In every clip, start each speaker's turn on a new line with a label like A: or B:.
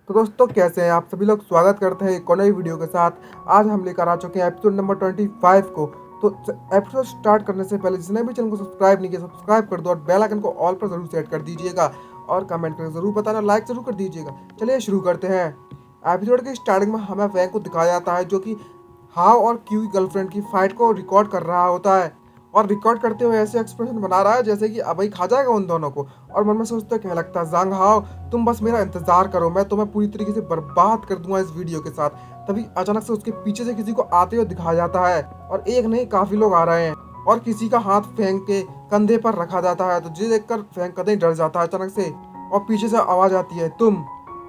A: तो दोस्तों कैसे हैं आप सभी लोग। स्वागत करते हैं एक और नई वीडियो के साथ। आज हम लेकर आ चुके हैं एपिसोड नंबर 25 को। तो एपिसोड स्टार्ट करने से पहले जिसने भी चैनल को सब्सक्राइब नहीं किया सब्सक्राइब कर दो और बेल आइकन को ऑल पर जरूर सेट कर दीजिएगा और कमेंट करके जरूर बताना, लाइक जरूर कर दीजिएगा। चलिए शुरू करते हैं। एपिसोड के स्टार्टिंग में हमें फैंग को दिखाया जाता है जो कि हाव और क्यू की गर्लफ्रेंड की फाइट को रिकॉर्ड कर रहा होता है और रिकॉर्ड करते हुए ऐसे एक्सप्रेशन बना रहा है जैसे कि अब ही खा जाएगा उन दोनों को। और मन में सोचते कहने लगता है जांग हाओ तुम बस मेरा इंतजार करो, मैं तुम्हें पूरी तरीके से बर्बाद कर दूंगा इस वीडियो के साथ। तभी अचानक से उसके पीछे से किसी को आते हुए दिखाया जाता है और एक नहीं काफी लोग आ रहे हैं और किसी का हाथ फैंग के कंधे पर रखा जाता है। तो जिसे देखकर फैंग कदम डर जाता है अचानक से और पीछे से आवाज आती है, तुम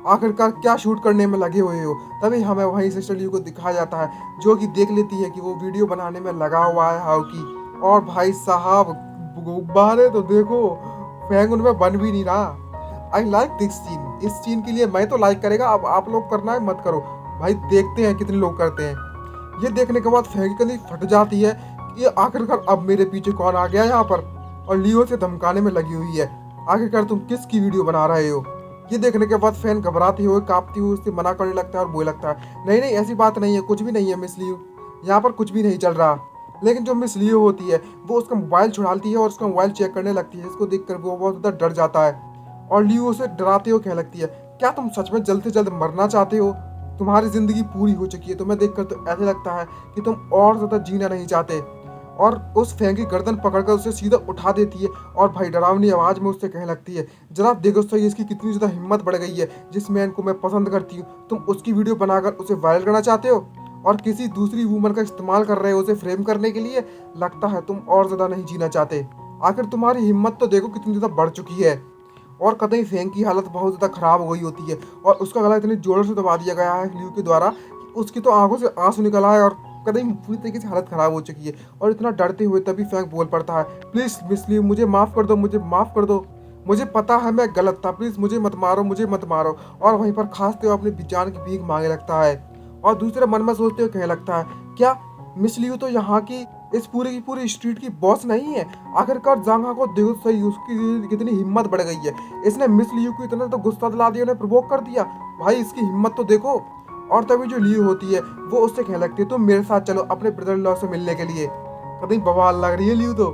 A: आखिरकार क्या शूट करने में लगे हुए हो। तभी हमें वहीं सिस्टर लियू को दिखाया जाता है जो कि देख लेती है कि वो वीडियो बनाने में लगा हुआ है हाउ की। और भाई साहब गुब्बारे तो देखो, फैंग उनमें बन भी नहीं रहा। I like this scene. इस सीन के लिए मैं तो लाइक करेगा, अब आप लोग करना है मत करो भाई, देखते हैं कितने लोग करते हैं। ये देखने के बाद फैंग की फट जाती है कि ये आखिरकार अब मेरे पीछे कौन आ गया यहाँ पर, और लियो से धमकाने में लगी हुई है। आखिरकार तुम किसकी वीडियो बना रहे हो। ये देखने के बाद फैन घबराती हुई कांपती हुई उससे मना करने लगता है और बोलने लगता है, नहीं नहीं ऐसी बात नहीं है, कुछ भी नहीं है मिस लियो, यहाँ पर कुछ भी नहीं चल रहा। लेकिन जो मिस लियो होती है वो उसका मोबाइल छुड़ाती है और उसका मोबाइल चेक करने लगती है। इसको देखकर वो बहुत ज़्यादा डर जाता है और लियो उसे डराते हुए कहने लगती है, क्या तुम सच में जल्द से जल्द मरना चाहते हो। तुम्हारी जिंदगी पूरी हो चुकी है। तुम्हें देखकर तो ऐसे लगता है कि तुम और ज़्यादा जीना नहीं चाहते। और उस फैंग की गर्दन पकड़कर उसे सीधा उठा देती है और भाई डरावनी आवाज में उससे कहने लगती है, जनाब देखो सही इसकी कितनी ज़्यादा हिम्मत बढ़ गई है। जिस मैन को मैं पसंद करती हूँ तुम उसकी वीडियो बनाकर उसे वायरल करना चाहते हो और किसी दूसरी वूमन का इस्तेमाल कर रहे हो उसे फ्रेम करने के लिए। लगता है तुम और ज़्यादा नहीं जीना चाहते। आखिर तुम्हारी हिम्मत तो देखो कितनी ज़्यादा बढ़ चुकी है। और कतई फैंग की हालत बहुत ज़्यादा खराब हो गई होती है और उसका गला इतनी जोरों से दबा दिया गया है ल्यू के द्वारा कि उसकी तो आंखों से आंसू निकल आए और कतई पूरी तरीके से हालत खराब हो चुकी है। और इतना डरते हुए तभी फैंग बोल पड़ता है, प्लीज़ मिस ल्यू मुझे माफ़ कर दो, मुझे माफ़ कर दो, मुझे पता है मैं गलत था, प्लीज़ मुझे मत मारो, मुझे मत मारो। और वहीं पर खांसते हुए अपनी जान की भीख मांगने लगता है और दूसरे मन में सोचते हुए कहने लगता है, क्या मिस लियू तो यहाँ की इस पूरी की पूरी स्ट्रीट की बॉस नहीं है। आखिरकार जांघा को देखो सही उसकी कितनी हिम्मत बढ़ गई है। इसने मिस लियू को इतना तो गुस्सा दिला दिया, उन्हें प्रवोक कर दिया। भाई इसकी हिम्मत तो देखो। और तभी जो लियू होती है वो उससे कहने लगती है, तुम मेरे साथ चलो अपने ब्रदर लॉ से मिलने के लिए। कभी बवाल लग रही है लियू तो।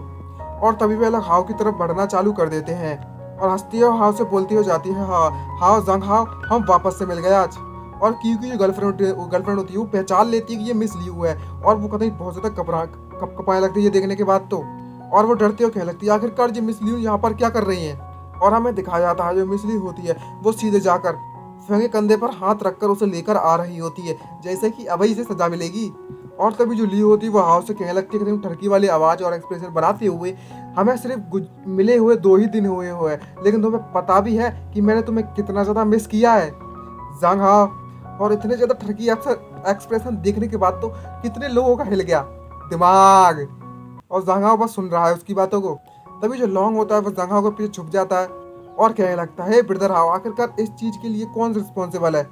A: और तभी वे लोग हाव की तरफ बढ़ना चालू कर देते हैं और हंसती है हाव से बोलती हो जाती है, हाँ हाव जंग हाव हम वापस से मिल गए आज। और क्यू की जो गर्लफ्रेंड होती है वो पहचान लेती है कि ये मिस लियू है और वो कतई बहुत ज्यादा कपाने लगती है ये देखने के बाद तो। और वो डरती हुए कहने लगती है, आखिरकार ये मिस लियू यहाँ पर क्या कर रही हैं। और हमें दिखाया जाता है जो मिस लियू होती है वो सीधे जाकर फैंग के कंधे पर हाथ रखकर उसे लेकर आ रही होती है जैसे कि अभी इसे सजा मिलेगी। और तभी जो लियू होती है वो हाव से कहने लगती है ठरकी वाली आवाज और एक्सप्रेशन बनाते हुए, हमें सिर्फ मिले हुए 2 ही दिन हुए लेकिन तुम्हें पता भी है कि मैंने तुम्हें कितना ज्यादा मिस किया है जांग हाव। और इतने ज्यादा ठरकी एक्सप्रेशन देखने के बाद तो कितने लोगों का हिल गया दिमाग। और जांघाओ बस सुन रहा है उसकी बातों को। तभी जो लॉन्ग होता है वो जांघाओ के पीछे छुप जाता है और कहने लगता है, ब्रदर हाउ आखिरकार इस चीज के लिए कौन रिस्पॉन्सिबल है।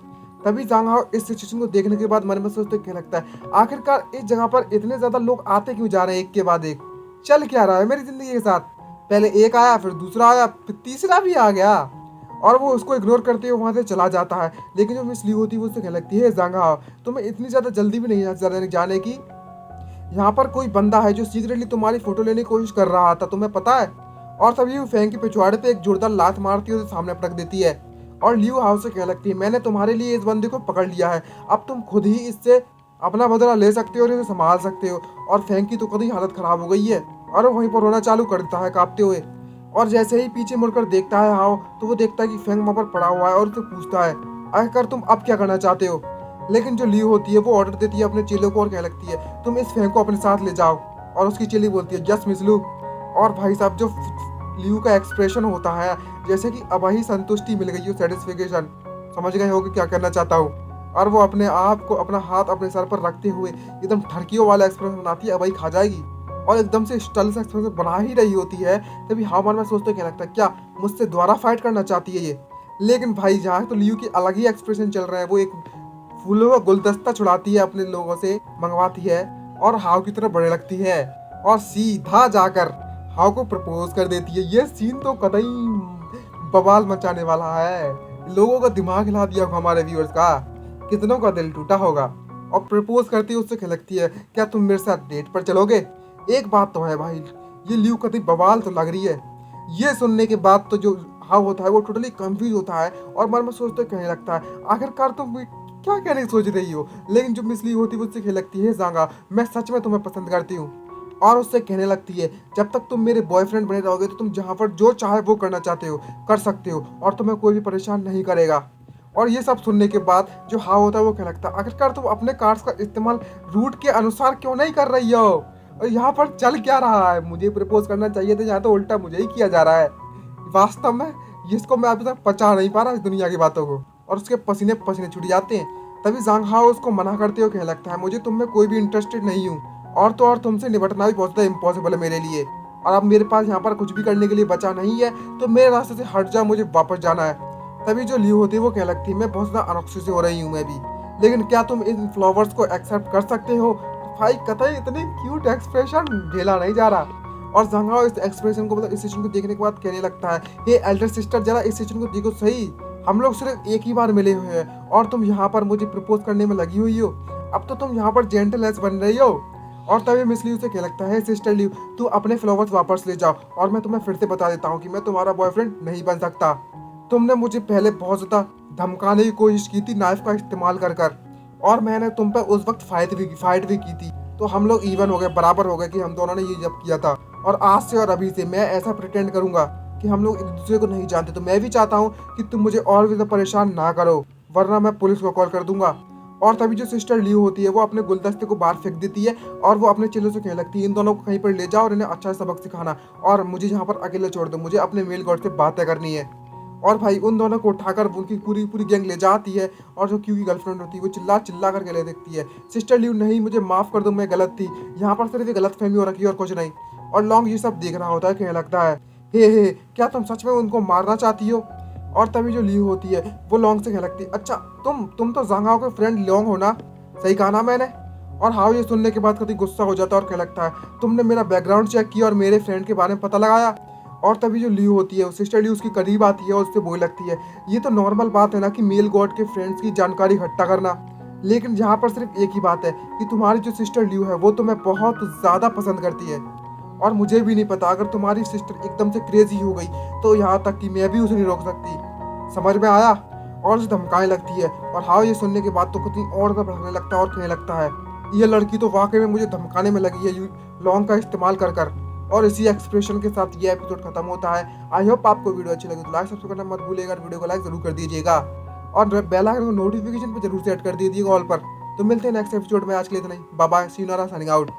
A: तभी जांघाओ इस सिचुएशन को देखने के बाद मन में सोचते कहने लगता है, आखिरकार इस जगह पर इतने ज्यादा लोग आते क्यों जा रहे हैं एक के बाद एक, चल क्या रहा है मेरी जिंदगी के साथ। पहले एक आया फिर दूसरा आया फिर तीसरा भी आ गया। और वो उसको इग्नोर करते हुए वहां से चला जाता है। लेकिन जो मिस ली होती है वो उससे कहने लगती है, जांघा तुम्हें इतनी ज्यादा जल्दी भी नहीं जाने की। यहाँ पर कोई बंदा है जो सीक्रेटली तुम्हारी फोटो लेने की कोशिश कर रहा था, तुम्हें पता है। और तभी वो फैंग के पिछवाड़े पे एक जोरदार लात मारती है उसे सामने पटक देती है और लियू हाउस से कहने लगती है, मैंने तुम्हारे लिए इस बंदे को पकड़ लिया है, अब तुम खुद ही इससे अपना बदला ले सकते हो और इसे संभाल सकते हो। और फैंग की तो कभी हालत खराब हो गई है और वो वहीं पर रोना चालू कर देता है कांपते हुए। और जैसे ही पीछे मुड़कर देखता है हाव तो वो देखता है कि फैंग वहां पर पड़ा हुआ है और उससे पूछता है, आखिर तुम अब क्या करना चाहते हो। लेकिन जो लियू होती है वो ऑर्डर देती है अपने चेलों को और कहने लगती है, तुम इस फैंग को अपने साथ ले जाओ। और उसकी चेली बोलती है, यस मिस लू। और भाई साहब जो लियू का एक्सप्रेशन होता है जैसे कि अब ही संतुष्टि मिल गई हो, सेटिस्फिकेशन, समझ गए होगे क्या करना चाहता हूँ। और वो अपने आप को अपना हाथ अपने सर पर रखते हुए एकदम ठरकियों वाला एक्सप्रेशन बनाती है, अब ही खा जाएगी और एकदम से स्टल से एक्सप्रेशन बना ही रही होती है। तभी हाँ मन में सोचते क्या लगता है, क्या मुझसे दोबारा फाइट करना चाहती है ये। लेकिन भाई जहाँ तो लियू की अलग ही एक्सप्रेशन चल रहा है, वो एक फूलों का गुलदस्ता छुड़ाती है अपने लोगों से मंगवाती है और हाव की तरफ बढ़ने लगती है और सीधा जाकर हाव को प्रपोज कर देती है। ये सीन तो कतई बवाल मचाने वाला है। लोगों का दिमाग हिला दिया होगा हमारे व्यूअर्स का, कितनों का दिल टूटा होगा। और प्रपोज करती है उससे खिलकती है, क्या तुम मेरे साथ डेट पर चलोगे? एक बात तो है भाई, ये ल्यू कति बवाल तो लग रही है। ये सुनने के बाद तो जो हाव होता है वो टोटली कंफ्यूज होता है और मन में सोचते कहने लगता है आखिरकार तुम क्या कहने की सोच रही हो। लेकिन जो मिस ल्यू होती है उससे खिलकती है, जांगा मैं सच में तुम्हें पसंद करती हूँ। और उससे कहने लगती है जब तक तुम मेरे बॉयफ्रेंड बने रहोगे तो तुम जहाँ पर जो चाहे वो करना चाहते हो कर सकते हो और तुम्हें कोई भी परेशान नहीं करेगा। और ये सब सुनने के बाद जो हाव होता है वो कहने लगता है आखिरकार तुम अपने कार्ड्स का इस्तेमाल रूट के अनुसार क्यों नहीं कर रही हो, और यहाँ पर चल क्या रहा है? मुझे प्रपोज करना चाहिए था, यहाँ तो उल्टा मुझे ही किया जा रहा है। वास्तव में इसको मैं अभी तक पचा नहीं पा रहा इस दुनिया की बातों को। और उसके पसीने पसीने छूट जाते हैं। तभी जांग हाओ उसको मना करते हुए कहने लगता है मुझे तुम में कोई भी इंटरेस्टेड नहीं हूँ, और तो और तुमसे निपटना भी बहुत ज़्यादा इम्पॉसिबल है मेरे लिए। और अब मेरे पास यहाँ पर कुछ भी करने के लिए बचा नहीं है, तो मेरे रास्ते से हट जा, मुझे वापस जाना है। तभी जो ल्यू होती है वो कहने लगती है मैं बहुत ज़्यादा अनोक्सी से हो रही हूँ मैं भी, लेकिन क्या तुम इन फ्लावर्स को एक्सेप्ट कर सकते हो? भाई कतई इतनी क्यूट एक्सप्रेशन झेला नहीं जा रहा। और जंगाओ इस एक्सप्रेशन को मतलब इस सिचुएशन को देखने के बाद कहने लगता है हे एल्डर सिस्टर जरा इस सिचुएशन को देखो सही, हम लोग सिर्फ एक ही बार मिले हुए हैं और तुम यहाँ पर मुझे प्रपोज करने में लगी हुई हो। अब तो तुम यहाँ पर जेंटल एस बन रही हो। और तभी मिस ल्यू से कह लगता है सिस्टर ल्यू तू अपने फ्लावर्स वापस ले जाओ, और मैं तुम्हें फिर से बता देता हूँ कि मैं तुम्हारा बॉयफ्रेंड नहीं बन सकता। तुमने मुझे पहले बहुत ज़्यादा धमकाने की कोशिश की थी नाइफ का इस्तेमाल कर और मैंने तुम पर उस वक्त फाइट भी की थी, तो हम लोग इवन हो गए, बराबर हो गए कि हम दोनों ने ये जब किया था। और आज से और अभी से मैं ऐसा प्रिटेंड करूंगा कि हम लोग एक दूसरे को नहीं जानते, तो मैं भी चाहता हूँ कि तुम मुझे और भी ज़्यादा परेशान ना करो, वरना मैं पुलिस को कॉल कर दूंगा। और तभी जो सिस्टर ल्यू होती है वो अपने गुलदस्ते को बाहर फेंक देती है और वो अपने चेलों से कहने लगती है इन दोनों को कहीं पर ले जाओ और इन्हें अच्छा सबक सिखाना, और मुझे यहाँ पर अकेले छोड़ दो, मुझे अपने मेल गॉड से बातें करनी है। और भाई उन दोनों को उठाकर उनकी पूरी पूरी गैंग ले जाती है, और जो क्यू की गर्लफ्रेंड होती है वो चिल्ला चिल्ला करके ले देखती है सिस्टर ल्यू नहीं मुझे माफ़ कर दो, मैं गलत थी, यहाँ पर सिर्फ ये गलत फहमी हो रखी है और कुछ नहीं। और लॉन्ग ये सब देख रहा होता है, कहने लगता है हे क्या तुम सच में उनको मारना चाहती हो? और तभी जो ल्यू होती है वो लॉन्ग से कहने लगती है अच्छा तुम तो जांगाओ के फ्रेंड लॉन्ग हो ना, सही कहा ना मैंने? और हाउ ये सुनने के बाद कभी गुस्सा हो जाता है और कहने लगता है तुमने मेरा बैकग्राउंड चेक किया और मेरे फ्रेंड के बारे में पता लगाया? और तभी जो ल्यू होती है सिस्टर ल्यू उसके करीब आती है और उससे बोलने लगती है ये तो नॉर्मल बात है ना कि मेल गॉड के फ्रेंड्स की जानकारी इकट्ठा करना, लेकिन यहाँ पर सिर्फ एक ही बात है कि तुम्हारी जो सिस्टर ल्यू है वो तुम्हें बहुत ज़्यादा पसंद करती है, और मुझे भी नहीं पता अगर तुम्हारी सिस्टर एकदम से क्रेजी हो गई तो यहाँ तक कि मैं भी उसे नहीं रोक सकती, समझ में आया? और उसे धमकाने लगती है। और हाँ ये सुनने के बाद तो कुछ और ज़्यादा भड़कने लगता है और कहने लगता है ये लड़की तो वाकई में मुझे धमकाने में लगी है लॉन्ग का इस्तेमाल कर। और इसी एक्सप्रेशन के साथ ये एपिसोड खत्म होता है। आई होप आपको वीडियो अच्छी लगी तो लाइक सब्सक्राइब करना मत भूलिएगा, वीडियो को लाइक जरूर कर दीजिएगा और बेल आइकन को नोटिफिकेशन पर जरूर सेट कर दीजिएगा ऑल पर। तो मिलते हैं नेक्स्ट एपिसोड में, आज के लिए इतना ही, bye bye, see you, signing out.